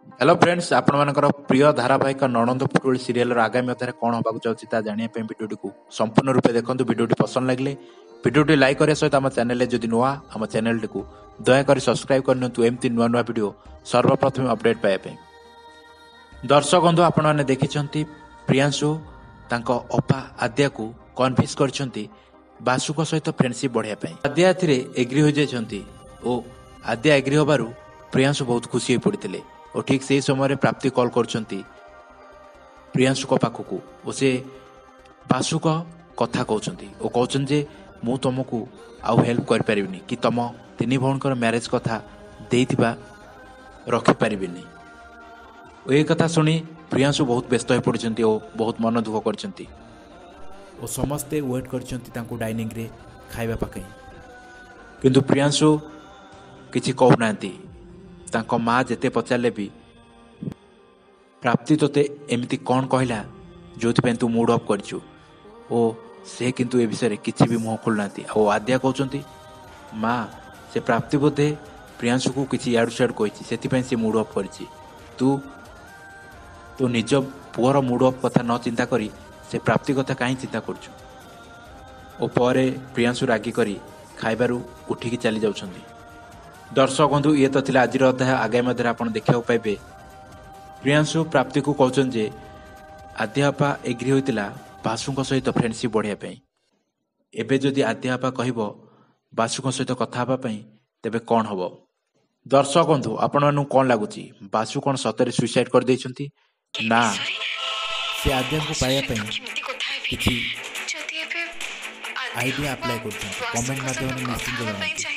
Hello friends आपण मानकर प्रिय धारावाहिक नणंद पुटुଳି सीरियल आगामी अध्याय कौन होगा चाहिए ता जानिया भिडियो को संपूर्ण रूपे देखते भिडियो पसंद लगे भिडियो लाइक करने सहित आम चैनल जदि नुआ आम चैनल टी दयाकोरी सब्सक्राइब करनियंतु एमती नुआ नुआ वीडियो सर्वप्रथम अपडेट पाइबा दर्शक बंधु आपण मैंने देखिं प्रियांशु तांको अपा आद्या को कन्भिन्स कर बासुक सहित फ्रेंडशिप बढ़ाई आद्या एग्री हो जाती और आद्या एग्री होबारु प्रियांशु बहुत खुशी हो पड़ते और ठीक से समय प्राप्ति कॉल कर प्रियांशु पाखक और से बासुक कथा कहते और कहते जे मु तुमको आउ हेल्प कर पारिबिनी कि तुम तीन भौणकर मैरिज कथा देइथिबा रखिपारि ये कथा शुणी प्रियांशु बहुत व्यस्त हो पड़ते और बहुत मन दुख कर समस्ते वेट कर डाइनिंग रे खाइबा पाके किंतु प्रियांशु किछि कहूना तांको माँ जेते पचारे भी प्राप्ति तोते एमती कौन कहला जो तू मूड अफ करचु ओ से किंतु ए विषय किसी भी मुह खोलना और आद्या कहते माँ से प्राप्ति बोधे प्रियांशु को किसी याडू सियाडू कही से मूड अफ कर तू निज पुअर मूड अफ कथा न चिंता करी से प्राप्ति कथा कहीं चिंता करचु और पर प्रियांशु रागी करी खाइबारू उठिकी चली जाउछंती। दर्शक बंधु ये तो थिला आज अध्याय आगामी अध्याय आप देखा पाइबे प्रियांशु प्राप्ति को कहते जे आद्यापा एग्री होता बासुक सहित फ्रेंडशिप बढ़ाई एबे जदि आद्यापा कहब बासुक सहित कथा तेबे कौन हम। दर्शक बंधु आपण मानू कौन लगुच बासु कौन सतरे सुइसाइड कर देइछंती ना से आद्या को पाइबा किसी आइडिया अप्लाई कर कमेंट माध्यम निश्चित जणाइए।